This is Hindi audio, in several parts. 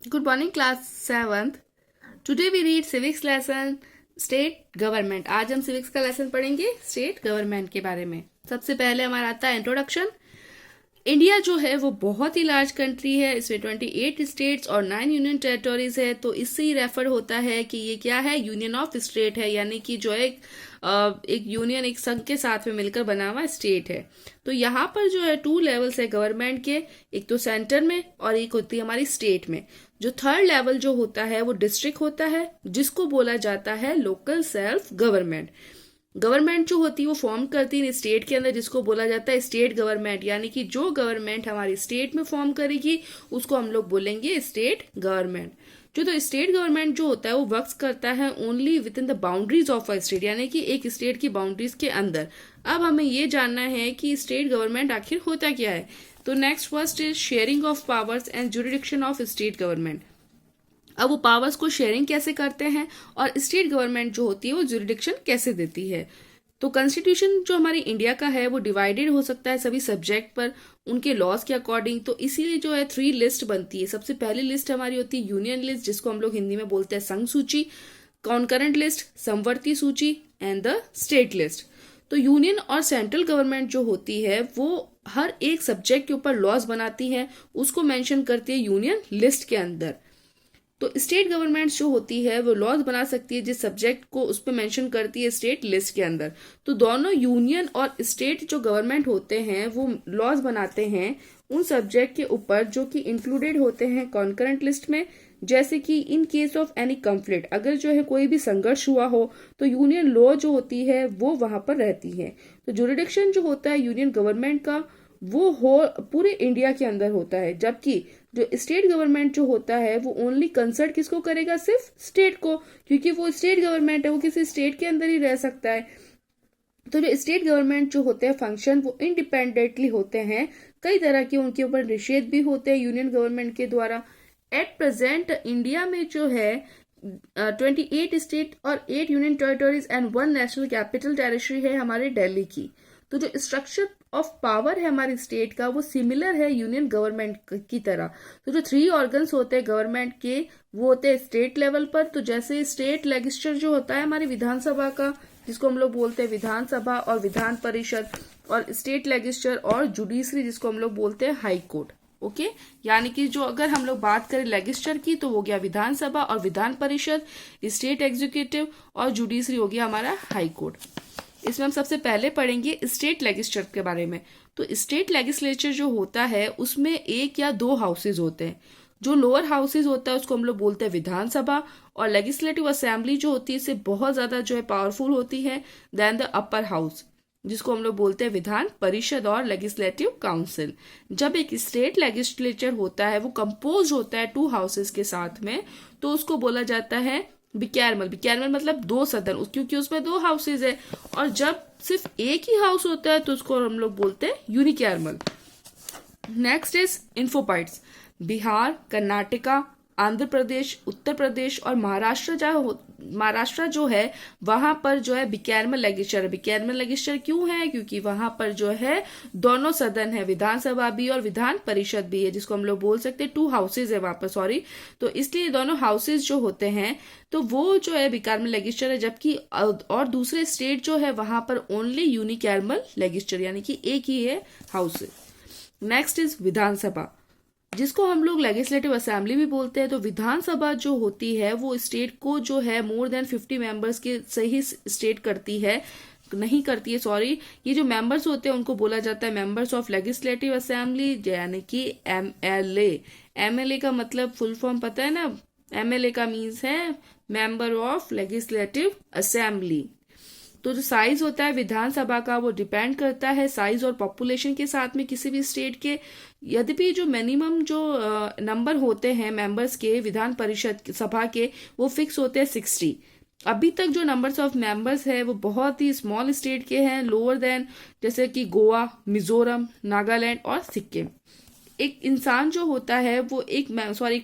Good morning, class 7th. Today we read civics lesson state government. आज हम civics का लेसन पढ़ेंगे स्टेट गवर्नमेंट के बारे में. सबसे पहले हमारा आता है इंट्रोडक्शन. इंडिया जो है वो बहुत ही लार्ज कंट्री है. इसमें 28 स्टेट्स और 9 यूनियन टेरिटोरीज है. तो इससे ही रेफर होता है कि ये क्या है, यूनियन ऑफ स्टेट है, यानी कि जो एक यूनियन, एक संघ के साथ में मिलकर बना हुआ स्टेट है. तो यहाँ पर जो है 2 लेवल्स है गवर्नमेंट के, एक तो सेंटर में और एक होती है हमारी स्टेट में. जो थर्ड लेवल जो होता है वो डिस्ट्रिक्ट होता है, जिसको बोला जाता है लोकल सेल्फ गवर्नमेंट. गवर्नमेंट जो होती है वो फॉर्म करती है स्टेट के अंदर, जिसको बोला जाता है स्टेट गवर्नमेंट. यानी कि जो गवर्नमेंट हमारी स्टेट में फॉर्म करेगी उसको हम लोग बोलेंगे स्टेट गवर्नमेंट. जो तो स्टेट गवर्नमेंट जो होता है वो वर्क करता है only with in the boundaries of a state, यानी कि एक स्टेट की बाउंड्रीज के अंदर. अब हमें ये जानना है कि स्टेट गवर्नमेंट आखिर होता क्या है. तो next first is sharing of powers and jurisdiction of state government. अब वो पावर्स को शेयरिंग कैसे करते हैं और स्टेट गवर्नमेंट जो होती है वो जुरिडिक्शन कैसे देती है. तो कॉन्स्टिट्यूशन जो हमारी इंडिया का है वो डिवाइडेड हो सकता है सभी सब्जेक्ट पर उनके लॉज के अकॉर्डिंग. तो इसीलिए जो है 3 लिस्ट बनती है. सबसे पहली लिस्ट हमारी होती है यूनियन लिस्ट, जिसको हम लोग हिंदी में बोलते हैं संघ सूची. कॉन्करेंट लिस्ट, समवर्ती सूची एंड द स्टेट लिस्ट. तो यूनियन और सेंट्रल गवर्नमेंट जो होती है वो हर एक सब्जेक्ट के ऊपर लॉज बनाती है, उसको मेंशन करती है यूनियन लिस्ट के अंदर. तो स्टेट गवर्नमेंट जो होती है वो लॉज बना सकती है जिस सब्जेक्ट को उस पर मेंशन करती है स्टेट लिस्ट के अंदर. तो दोनों यूनियन और स्टेट जो गवर्नमेंट होते हैं वो लॉज बनाते हैं उन सब्जेक्ट के ऊपर जो कि इंक्लूडेड होते हैं कॉन्करेंट लिस्ट में. जैसे कि in case of any conflict, अगर जो है कोई भी संघर्ष हुआ हो तो यूनियन लॉ जो होती है वो वहां पर रहती है. तो जुरिडिक्शन जो होता है यूनियन गवर्नमेंट का वो हो पूरे इंडिया के अंदर होता है, जबकि जो स्टेट गवर्नमेंट जो होता है वो ओनली कंसर्ट किसको करेगा, सिर्फ स्टेट को, क्योंकि वो स्टेट गवर्नमेंट है, वो किसी स्टेट के अंदर ही रह सकता है. तो जो स्टेट गवर्नमेंट जो होते हैं फंक्शन वो इंडिपेंडेंटली होते हैं. कई तरह के उनके ऊपर निषेध भी होते हैं यूनियन गवर्नमेंट के द्वारा. एट प्रेजेंट इंडिया में जो है 28 स्टेट और 8 union territories and 1 national capital territory है हमारे दिल्ली की. तो जो स्ट्रक्चर ऑफ पावर है हमारी स्टेट का वो सिमिलर है यूनियन गवर्नमेंट की तरह. तो जो 3 ऑर्गन्स होते हैं गवर्नमेंट के वो होते हैं स्टेट लेवल पर. तो जैसे स्टेट लेजिस्लेचर जो होता है हमारी विधानसभा का, जिसको हम लोग बोलते हैं विधानसभा और विधान परिषद, और स्टेट लेजिस्लेचर और जुडिशरी जिसको हम लोग बोलते हैं हाई कोर्ट. ओके यानी कि जो अगर हम लोग बात करें लेजिस्लेचर की तो वो गया विधानसभा और विधान परिषद, स्टेट एग्जीक्यूटिव और जुडिशरी हो गया हमारा हाई कोर्ट. इसमें हम सबसे पहले पढ़ेंगे स्टेट लेजिस्लेचर के बारे में. तो स्टेट लेजिस्लेचर जो होता है उसमें 1 या 2 हाउसेज होते हैं. जो लोअर हाउसेज होता है उसको हम लोग बोलते हैं विधानसभा, और लेजिस्लेटिव असेंबली जो होती है इससे बहुत ज्यादा जो है पावरफुल होती है देन द अपर हाउस, जिसको हम लोग बोलते हैं विधान परिषद और लेजिस्लेटिव काउंसिल. जब एक स्टेट लेजिस्लेचर होता है वो कंपोज होता है 2 हाउसेज के साथ में, तो उसको बोला जाता है बिकैरमल. बिकैरमल मतलब 2 सदन, क्योंकि उसमें 2 हाउसेज है. और जब सिर्फ एक ही हाउस होता है तो उसको हम लोग बोलते हैं यूनिकैरमल. नेक्स्ट इज इन्फोपाइट्स. बिहार, कर्नाटका, आंध्र प्रदेश, उत्तर प्रदेश और महाराष्ट्र जो है वहां पर जो है बिकैरमल लेजिस्लेचर. बिकैरमल लेजिस्लेचर क्यों है, क्योंकि वहां पर जो है दोनों सदन है, विधानसभा भी और विधान परिषद भी है, जिसको हम लोग बोल सकते हैं 2 हाउसेज है वहां पर, सॉरी. तो इसलिए दोनों हाउसेज जो होते हैं तो वो जो है बिकैरमल लेजिस्लेचर है. जबकि और दूसरे स्टेट जो है वहां पर ओनली यूनिकैरमल लेजिस्लेचर, यानी कि एक ही है हाउस. नेक्स्ट इज विधानसभा, जिसको हम लोग लेजिस्लेटिव असेंबली भी बोलते हैं. तो विधानसभा जो होती है वो स्टेट को जो है मोर देन 50 मेंबर्स के सही स्टेट करती है, नहीं करती है, सॉरी. ये जो मेंबर्स होते हैं उनको बोला जाता है मेंबर्स ऑफ लेजिस्लेटिव असेंबली, यानी कि एमएलए. एमएलए का मतलब फुल फॉर्म पता है ना, एमएलए का मीन्स है मेंबर ऑफ लेजिस्लेटिव असेंबली. तो जो साइज होता है विधानसभा का वो डिपेंड करता है साइज और पॉपुलेशन के साथ में किसी भी स्टेट के. यद्यपि जो मिनिमम जो नंबर होते हैं मेंबर्स के विधान परिषद सभा के वो फिक्स होते हैं 60. अभी तक जो नंबर्स ऑफ मेंबर्स है वो बहुत ही स्मॉल स्टेट के हैं, लोअर देन जैसे कि गोवा, मिजोरम, नागालैंड और सिक्किम. एक इंसान जो होता है वो एक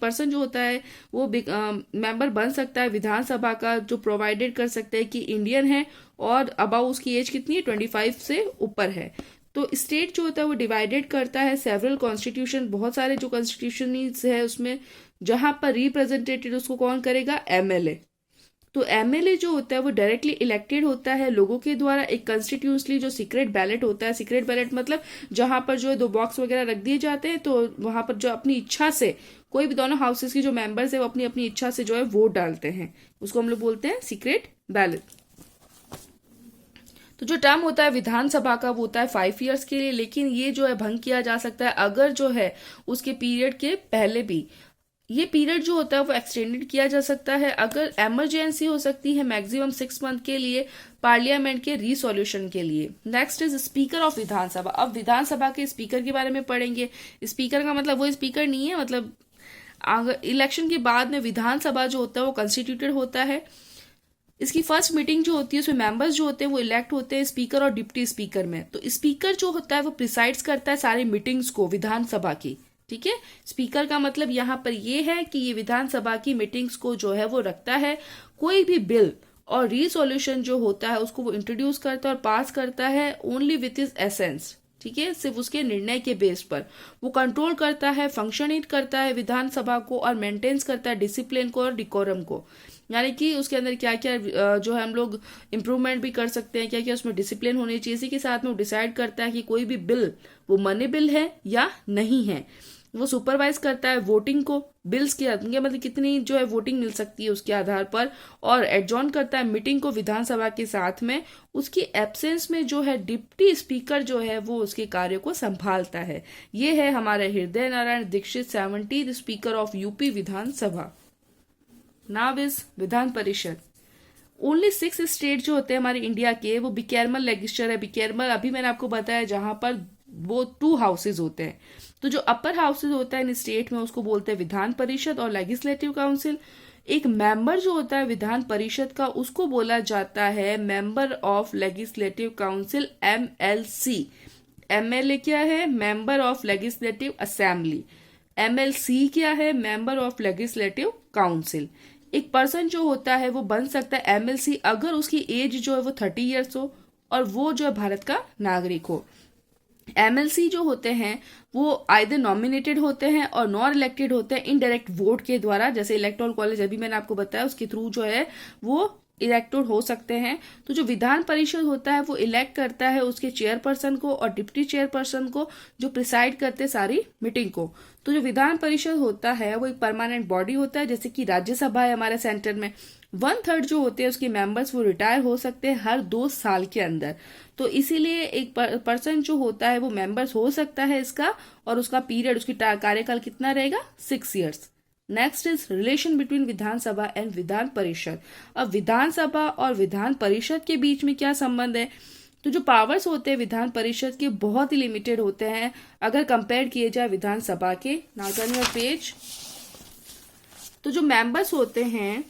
पर्सन जो होता है वो मेंबर बन सकता है विधानसभा का, जो प्रोवाइडेड कर सकते हैं कि इंडियन है और अबाउ उसकी एज कितनी है 25 से ऊपर है. तो स्टेट जो होता है वो डिवाइडेड करता है सेवरल कॉन्स्टिट्यूशन, बहुत सारे जो कॉन्स्टिट्यूशन है उसमें, जहां पर रिप्रेजेंटेटेड उसको कौन करेगा, एमएलए। तो एमएलए जो होता है वो डायरेक्टली इलेक्टेड होता है लोगों के द्वारा, एक कॉन्स्टिट्यूशनली जो सीक्रेट बैलेट होता है, सीक्रेट बैलेट मतलब जहां पर जो है 2 बॉक्स वगैरह रख दिए जाते हैं, तो वहां पर जो अपनी इच्छा से कोई भी दोनों हाउसेस के जो मेंबर्स है वो अपनी अपनी इच्छा से जो है वोट डालते हैं, उसको हम लोग बोलते हैं सीक्रेट बैलेट। तो जो टर्म होता है विधानसभा का वो होता है 5 ईयर्स के लिए, लेकिन ये जो है भंग किया जा सकता है अगर जो है उसके पीरियड के पहले भी ये पीरियड जो होता है वो एक्सटेंडेड किया जा सकता है अगर इमरजेंसी हो सकती है मैक्सिमम 6 मंथ के लिए पार्लियामेंट के रिसोल्यूशन के लिए। नेक्स्ट इज स्पीकर ऑफ विधानसभा। अब विधानसभा के स्पीकर के बारे में पढ़ेंगे। स्पीकर का मतलब वो स्पीकर नहीं है, मतलब इलेक्शन के बाद में विधानसभा जो होता है वो कंस्टिट्यूटेड होता है। इसकी फर्स्ट मीटिंग जो होती है उसमें मेंबर्स जो होते हैं वो इलेक्ट होते हैं स्पीकर और डिप्टी स्पीकर में। तो स्पीकर जो होता है वो प्रिसाइड्स करता है सारी मीटिंग्स को विधानसभा की, ठीक है। स्पीकर का मतलब यहाँ पर ये है कि ये विधानसभा की मीटिंग्स को जो है वो रखता है। कोई भी बिल और रिसोल्यूशन जो होता है उसको वो इंट्रोड्यूस करता है और पास करता है ओनली विथ हिज एसेंस, ठीक है, सिर्फ उसके निर्णय के बेस पर। वो कंट्रोल करता है, फंक्शनिंग करता है विधानसभा को और मेंटेन्स करता है डिसिप्लिन को और डिकोरम को, यानी कि उसके अंदर क्या क्या जो है हम लोग इम्प्रूवमेंट भी कर सकते हैं, क्या क्या उसमें डिसिप्लिन होनी चाहिए। इसी के साथ में वो डिसाइड करता है कि कोई भी बिल वो मनीबिल है या नहीं है। वो सुपरवाइज करता है वोटिंग को, बिल्स के मतलब कितनी जो है वोटिंग मिल सकती है उसके आधार पर, और एडजॉर्न करता है मीटिंग को विधानसभा के साथ में। उसकी एब्सेंस में जो है डिप्टी स्पीकर जो है वो उसके कार्य को संभालता है। ये है हमारे हृदय Narayan Dixit 70th speaker of UP Vidhan Sabha. Now is Vidhan Parishad. Only 6 state जो होते हैं हमारे इंडिया के वो बिकैरमल लेजिस्लेचर है। बिकैरमल अभी मैंने आपको बताया जहां पर वो 2 हाउसेज होते हैं। तो जो अपर हाउसेज होता है इन स्टेट में उसको बोलते हैं विधान परिषद और लेजिस्लेटिव काउंसिल। एक मेंबर जो होता है विधान परिषद का उसको बोला जाता है member of legislative council, MLC। MLA क्या है, member of legislative assembly. MLC क्या है, मेंबर ऑफ लेजिस्लेटिव काउंसिल। एक पर्सन जो होता है वो बन सकता है MLC अगर उसकी एज जो है वो 30 ईयर्स हो और वो जो है भारत का नागरिक हो। MLC जो होते हैं वो आइदर नॉमिनेटेड होते हैं और नॉन इलेक्टेड होते हैं इनडायरेक्ट वोट के द्वारा, जैसे इलेक्टोरल कॉलेज अभी मैंने आपको बताया उसके थ्रू जो है वो इलेक्टेड हो सकते हैं। तो जो विधान परिषद होता है वो इलेक्ट करता है उसके चेयरपर्सन को और डिप्टी चेयरपर्सन को जो प्रिसाइड करते सारी मीटिंग को। तो जो विधान परिषद होता है वो एक परमानेंट बॉडी होता है, जैसे कि राज्यसभा है हमारे सेंटर में। 1/3 जो होते हैं उसके मेंबर्स वो रिटायर हो सकते हैं हर 2 साल के अंदर। तो इसीलिए एक पर्सन जो होता है वो मेंबर्स हो सकता है इसका, और उसका पीरियड, उसकी कार्यकाल कितना रहेगा, 6 years. Next is relation between Vidhan Sabha and Vidhan Parishad. अब विधानसभा और विधान परिषद के बीच में क्या संबंध है, तो जो पावर्स होते हैं विधान परिषद के बहुत ही लिमिटेड होते हैं अगर कंपेयर किए जाए विधानसभा के। Now turn your page. तो जो मेंबर्स होते हैं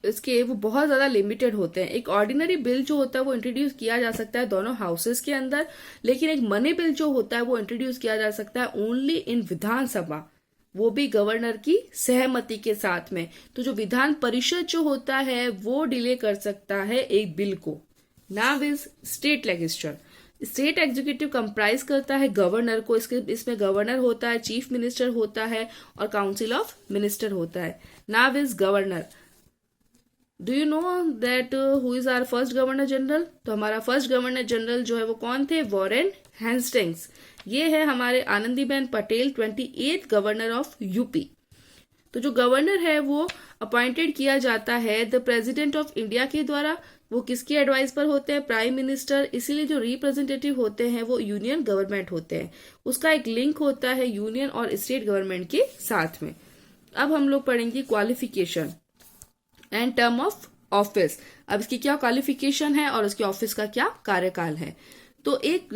इसके वो बहुत ज्यादा लिमिटेड होते हैं। एक ऑर्डिनरी बिल जो होता है वो इंट्रोड्यूस किया जा सकता है दोनों हाउसेस के अंदर, लेकिन एक मनी बिल जो होता है वो इंट्रोड्यूस किया जा सकता है ओनली इन विधानसभा, वो भी गवर्नर की सहमति के साथ में। तो जो विधान परिषद जो होता है वो डिले कर सकता है एक बिल को। Now is state legislature. State executive comprise करता है गवर्नर को, इसमें गवर्नर होता है, चीफ मिनिस्टर होता है और काउंसिल ऑफ मिनिस्टर होता है। Now is governor. Do you know that who is our first governor general? तो हमारा फर्स्ट गवर्नर जनरल जो है वो कौन थे, वॉरेन हेस्टिंग्स। ये है हमारे Anandiben Patel, 28th governor of UP. तो जो गवर्नर है वो अपॉइंटेड किया जाता है द प्रेसिडेंट ऑफ इंडिया के द्वारा। वो किसकी एडवाइस पर होते हैं, प्राइम मिनिस्टर। इसीलिए जो रिप्रेजेंटेटिव होते हैं वो यूनियन गवर्नमेंट होते हैं। उसका एक लिंक होता है यूनियन और स्टेट गवर्नमेंट के साथ में। अब हम लोग पढ़ेंगे qualification and term of office. अब इसकी क्या क्वालिफिकेशन है और उसके ऑफिस का क्या कार्यकाल है। तो एक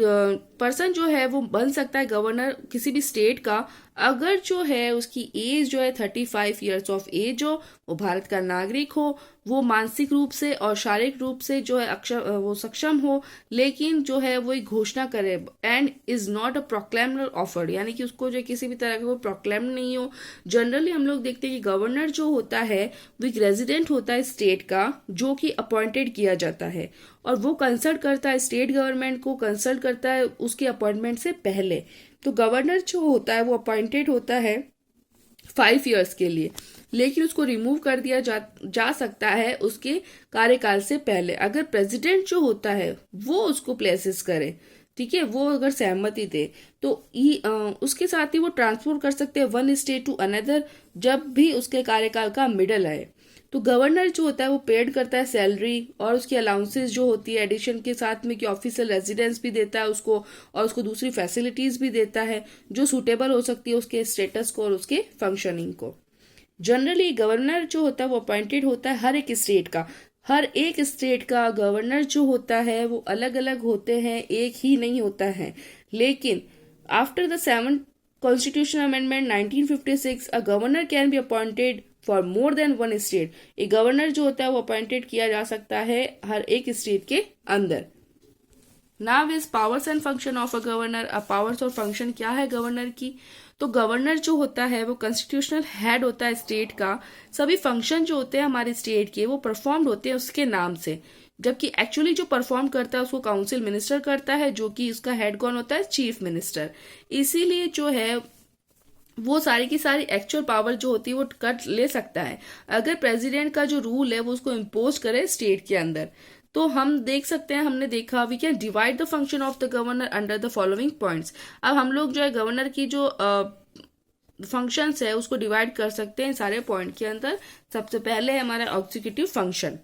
पर्सन जो है वो बन सकता है गवर्नर किसी भी स्टेट का अगर जो है उसकी एज जो है 35 ईयर्स ऑफ एज हो, वो भारत का नागरिक हो, वो मानसिक रूप से और शारीरिक रूप से जो है वो सक्षम हो, लेकिन जो है वो एक घोषणा करे and is not a proclaimer offered, यानी कि उसको जो किसी भी तरह का वो प्रोक्लेम नहीं हो। जनरली हम लोग देखते हैं कि गवर्नर जो होता है वो एक रेजिडेंट होता है स्टेट का, जो कि अपॉइंटेड किया जाता है और वो कंसल्ट करता है स्टेट गवर्नमेंट को, कंसल्ट करता है उसके अपॉइंटमेंट से पहले। तो गवर्नर जो होता है वो अपॉइंटेड होता है 5 ईयर्स के लिए, लेकिन उसको रिमूव कर दिया जा सकता है उसके कार्यकाल से पहले अगर प्रेसिडेंट जो होता है वो उसको प्लेसेस करे, ठीक है, वो अगर सहमति दे तो उसके साथ ही वो ट्रांसफर कर सकते हैं वन स्टेट टू अनदर जब भी उसके कार्यकाल का मिडल आए। तो गवर्नर जो होता है वो पेड करता है सैलरी और उसकी अलाउंसेस जो होती है एडिशन के साथ में कि ऑफिशियल रेजिडेंस भी देता है उसको और उसको दूसरी फैसिलिटीज भी देता है जो सूटेबल हो सकती है उसके स्टेटस को और उसके फंक्शनिंग को। जनरली गवर्नर जो होता है वो अपॉइंटेड होता है हर एक स्टेट का, हर एक स्टेट का गवर्नर जो होता है वो अलग अलग होते हैं, एक ही नहीं होता है। लेकिन after the 7th constitution amendment 1956 a governor can be appointed for more than one state. एक गवर्नर जो होता है वो अपॉइंटेड किया जा सकता है हर एक स्टेट के अंदर। Now is powers and function of a governor. अब पावर्स और फंक्शन क्या है गवर्नर की? तो गवर्नर जो होता है वो कॉन्स्टिट्यूशनल हेड होता है स्टेट का। सभी फंक्शन जो होते हैं हमारे स्टेट के वो परफॉर्म्ड होते हैं उसके नाम से, जबकि एक्चुअली जो परफॉर्म करता है उसको काउंसिल मिनिस्टर करता है, जो कि उसका हेड कौन होता है? Chief minister. इसीलिए जो है वो सारी की सारी एक्चुअल पावर जो होती है वो कट ले सकता है अगर प्रेसिडेंट का जो रूल है वो उसको इम्पोज करे स्टेट के अंदर। तो हम देख सकते हैं, हमने देखा we can divide the function of the governor under the following points. अब हम लोग जो है गवर्नर की जो फंक्शंस है उसको डिवाइड कर सकते हैं सारे पॉइंट के अंदर। सबसे पहले है हमारा एग्जीक्यूटिव फंक्शन।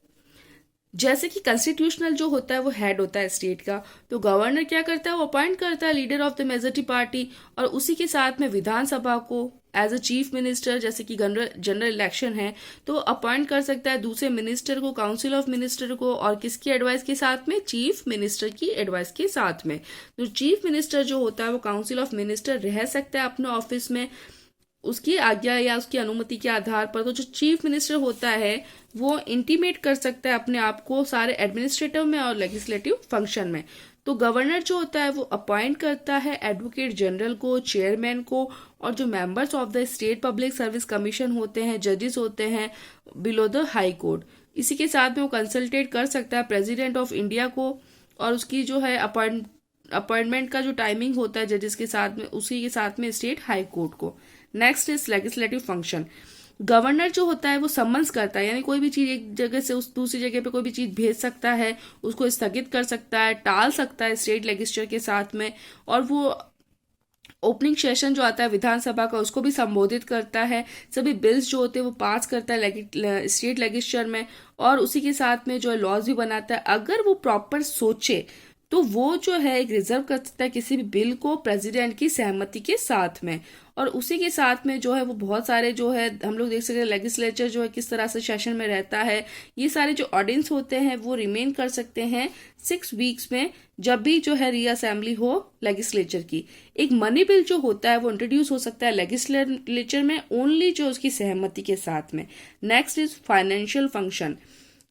जैसे कि कॉन्स्टिट्यूशनल जो होता है वो हेड होता है स्टेट का, तो गवर्नर क्या करता है? वो अपॉइंट करता है leader of the majority party और उसी के साथ में विधानसभा को एज अ चीफ मिनिस्टर, जैसे कि जनरल इलेक्शन है तो अपॉइंट कर सकता है दूसरे मिनिस्टर को, काउंसिल ऑफ मिनिस्टर को, और किसकी एडवाइस के साथ में? चीफ मिनिस्टर की एडवाइस के साथ में। तो चीफ मिनिस्टर जो होता है वो काउंसिल ऑफ मिनिस्टर रह सकता है अपने ऑफिस में उसकी आज्ञा या उसकी अनुमति के आधार पर। तो जो चीफ मिनिस्टर होता है वो इंटीमेट कर सकता है अपने आप को सारे एडमिनिस्ट्रेटिव में और लेजिस्लेटिव फंक्शन में। तो गवर्नर जो होता है वो अपॉइंट करता है एडवोकेट जनरल को, चेयरमैन को, और जो members of the state public service commission होते हैं, जजेस होते हैं बिलो द हाई कोर्ट। इसी के साथ में वो कंसल्टेट कर सकता है प्रेसिडेंट ऑफ इंडिया को और उसकी जो है अपॉइंटमेंट का जो टाइमिंग होता है जजेस के साथ में, उसी के साथ में स्टेट हाई कोर्ट को। Next is legislative function. Governor जो होता है वो सम्मन्स करता है, यानी कोई भी चीज एक जगह से उस दूसरी जगह पे कोई भी चीज भेज सकता है, उसको स्थगित कर सकता है, टाल सकता है स्टेट लेजिस्लेचर के साथ में, और वो ओपनिंग सेशन जो आता है विधानसभा का उसको भी संबोधित करता है। सभी बिल्स जो होते हैं वो पास करता है स्टेट लेजिस्लेचर में, और उसी के साथ में जो है लॉज भी बनाता है। अगर वो प्रॉपर सोचे तो वो जो है एक रिजर्व कर सकता है किसी भी बिल को प्रेसिडेंट की सहमति के साथ में, और उसी के साथ में जो है वो बहुत सारे जो है हम लोग देख सकते हैं लेजिस्लेचर जो है किस तरह से सेशन में रहता है। ये सारे जो ऑर्डिनेंस होते हैं वो रिमेन कर सकते हैं 6 वीक्स में, जब भी जो है रीअसेंबली हो लेजिस्लेचर की। एक मनी बिल जो होता है वो इंट्रोड्यूस हो सकता है लेजिस्लेचर में ओनली जो उसकी सहमति के साथ में। Next is financial function.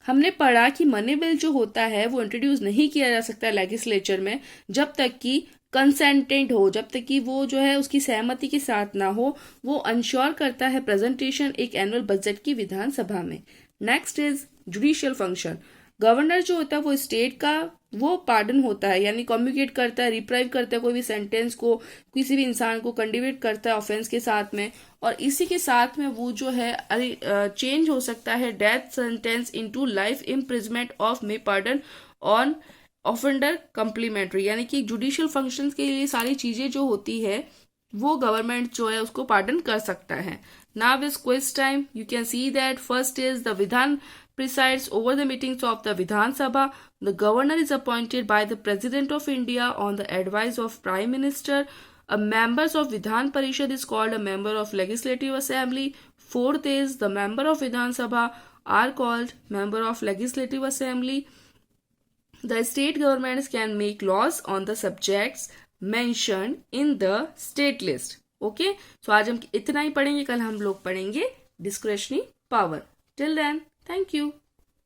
हमने पढ़ा कि मनी बिल जो होता है वो इंट्रोड्यूस नहीं किया जा सकता लेजिस्लेचर में जब तक कि कंसेंटेंट हो, जब तक कि वो जो है उसकी सहमति के साथ ना हो। वो अंश्योर करता है प्रेजेंटेशन एक एनुअल बजट की विधानसभा में। Next is judicial function. Governor जो होता है वो स्टेट का वो पार्डन होता है, यानी कम्युनिकेट करता है, रिप्राइव करता है कोई भी सेंटेंस को, किसी भी इंसान को कंडिवेट करता है ऑफेंस के साथ में, और इसी के साथ में वो जो है चेंज हो सकता है death sentence into life imprisonment of may pardon on offender complimentary, यानी कि जुडिशियल फंक्शंस के लिए सारी चीजें जो होती है वो गवर्नमेंट जो है उसको पार्डन कर सकता है। Now is quiz time. You can see that first is the विधान presides over the meetings of the Vidhan Sabha. The governor is appointed by the President of India on the advice of Prime Minister. A members of Vidhan Parishad is called a member of Legislative Assembly. Fourth is the member of Vidhan Sabha are called member of Legislative Assembly. The state governments can make laws on the subjects mentioned in the state list. Okay, so आज हम इतना ही पढ़ेंगे, कल हम लोग पढ़ेंगे discretionary power. Till then, thank you.